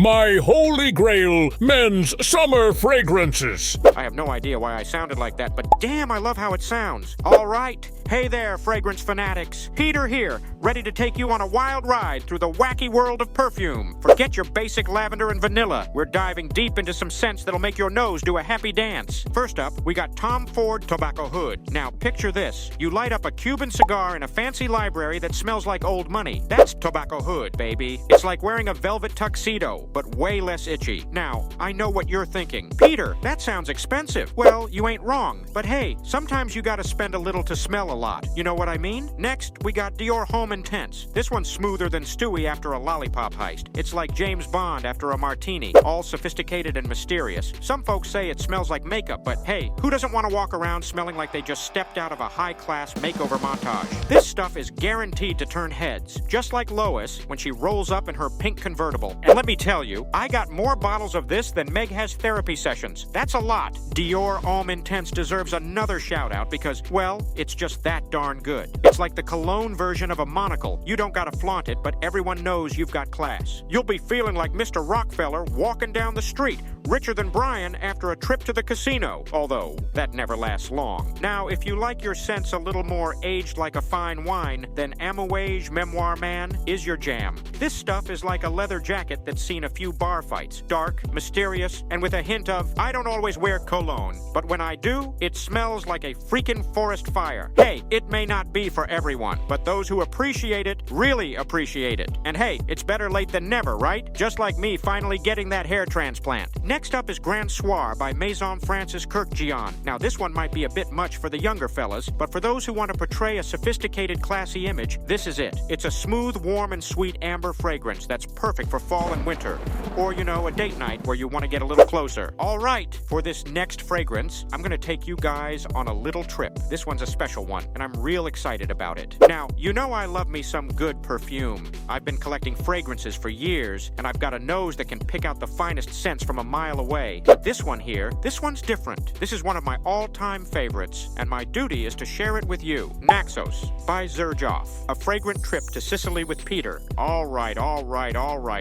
my holy grail, men's summer fragrances. I have no idea why I sounded like that, but damn, I love how it sounds. All right. Hey there, fragrance fanatics. Peter here, ready to take you on a wild ride through the wacky world of perfume. Forget your basic lavender and vanilla. We're diving deep into some scents that'll make your nose do a happy dance. First up, we got Ford Tobacco Oud. Now, picture this. You light up a Cuban cigar in a fancy library that smells like old money. That's Tobacco Oud, baby. It's like wearing a velvet tuxedo, but way less itchy. Now, I know what you're thinking. Peter, that sounds expensive. Well, you ain't wrong. But hey, sometimes you gotta spend a little to smell a lot. You know what I mean? Next, we got Dior Homme Intense. This one's smoother than Stewie after a lollipop heist. It's like James Bond after a martini, all sophisticated and mysterious. Some folks say it smells like makeup, but hey, who doesn't want to walk around smelling like they just stepped out of a high-class makeover montage? This stuff is guaranteed to turn heads, just like Lois when she rolls up in her pink convertible. And let me tell you, I got more bottles of this than Meg has therapy sessions. That's a lot. Dior Homme Intense deserves another shout-out because, well, it's just that darn good. It's like the cologne version of a monocle. You don't gotta flaunt it, but everyone knows you've got class. You'll be feeling like Mr. Rockefeller walking down the street, richer than Brian after a trip to the casino, although that never lasts long. Now, if you like your scents a little more aged like a fine wine, then Amouage Memoir Man is your jam. This stuff is like a leather jacket that's seen a few bar fights. Dark, mysterious, and with a hint of, I don't always wear cologne, but when I do, it smells like a freaking forest fire. Hey, it may not be for everyone, but those who appreciate it really appreciate it. And hey, it's better late than never, right? Just like me finally getting that hair transplant. Next up is Grand Soir by Maison Francis Kurkdjian. Now, this one might be a bit much for the younger fellas, but for those who want to portray a sophisticated, classy image, this is it. It's a smooth, warm, and sweet amber fragrance that's perfect for fall and winter. Or, you know, a date night where you want to get a little closer. All right, for this next fragrance, I'm going to take you guys on a little trip. This one's a special one, and I'm real excited about it. Now, you know I love me some good perfume. I've been collecting fragrances for years, and I've got a nose that can pick out the finest scents from a mile away. But this one here, this one's different. This is one of my all-time favorites, and my duty is to share it with you. Naxos by XERJOFF. A fragrant trip to Sicily with Peter. All right.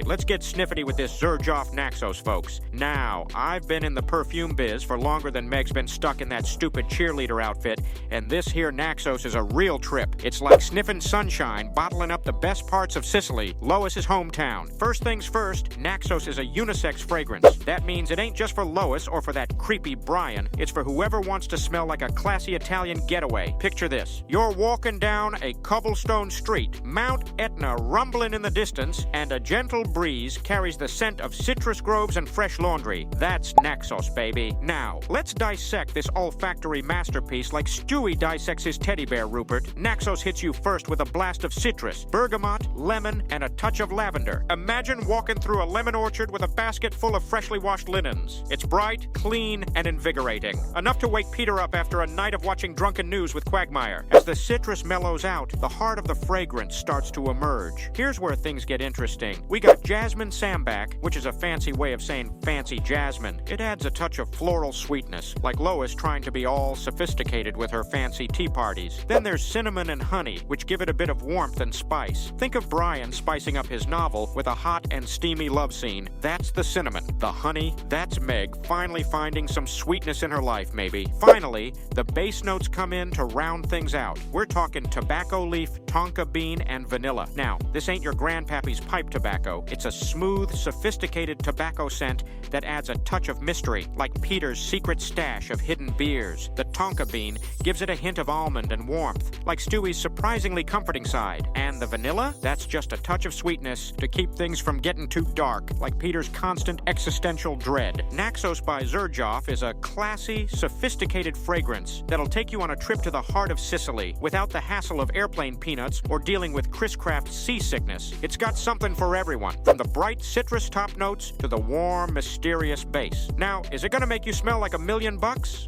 Let's get sniffety with this XERJOFF Naxos, folks. Now, I've been in the perfume biz for longer than Meg's been stuck in that stupid cheerleader outfit, and this here Naxos is a real trip. It's like sniffing sunshine, bottling up the best parts of Sicily, Lois's hometown. First things first, Naxos is a unisex fragrance. That means it ain't just for Lois or for that creepy Brian. It's for whoever wants to smell like a classy Italian getaway. Picture this. You're walking down a cobblestone street, Mount Etna rumbling in the distance, and a gentle breeze carries the scent of citrus groves and fresh laundry. That's Naxos, baby. Now, let's dissect this olfactory masterpiece like Stewie dissects his teddy bear, Rupert. Naxos hits you first with a blast of citrus, bergamot, lemon, and a touch of lavender. Imagine walking through a lemon orchard with a basket full of freshly washed linens. It's bright, clean, and invigorating. Enough to wake Peter up after a night of watching Drunken News with Quagmire. As the citrus mellows out, the heart of the fragrance starts to emerge. Here's where things get interesting. We got Jasmine Sambac, which is a fancy way of saying fancy jasmine. It adds a touch of floral sweetness, like Lois trying to be all sophisticated with her fancy tea parties. Then there's cinnamon and honey, which give it a bit of warmth and spice. Think of Brian spicing up his novel with a hot and steamy love scene. That's the cinnamon. The honey, that's Meg finally finding some sweetness in her life, maybe. Finally, the bass notes come in to round things out. We're talking tobacco leaf, tonka bean, and vanilla. Now, this ain't your grandpappy's pipe tobacco. It's a smooth, sophisticated tobacco scent that adds a touch of mystery, like Peter's secret stash of hidden beers. The tonka bean gives it a hint of almond and warmth, like Stewie's surprisingly comforting side. And the vanilla? That's just a touch of sweetness to keep things from getting too dark, like Peter's constant existential dread. Naxos by XERJOFF is a classy, sophisticated fragrance that'll take you on a trip to the heart of Sicily without the hassle of airplane peanuts or dealing with Chris Craft's seasickness. It's got something for everyone, from the bright citrus top notes to the warm, mysterious base. Now, is it gonna make you smell like $1 million?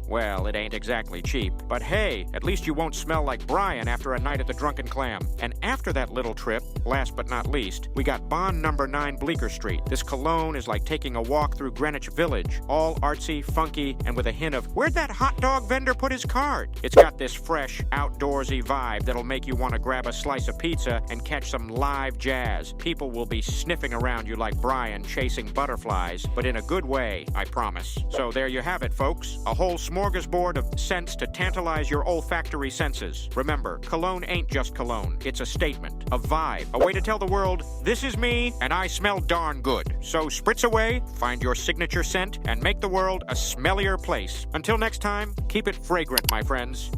Well, it ain't exactly cheap. But hey, at least you won't smell like Brian after a night at the Drunken Clam. And after that little trip, last but not least, we got Bond number 9 Bleecker Street. This cologne is like taking a walk through Greenwich Village, all artsy fancy, funky, and with a hint of, where'd that hot dog vendor put his card? It's got this fresh, outdoorsy vibe that'll make you want to grab a slice of pizza and catch some live jazz. People will be sniffing around you like Brian chasing butterflies, but in a good way, I promise. So there you have it, folks. A whole smorgasbord of scents to tantalize your olfactory senses. Remember, cologne ain't just cologne. It's a statement, a vibe, a way to tell the world, this is me, and I smell darn good. So spritz away, find your signature scent, and make the world a smellier place. Until next time, keep it fragrant, my friends.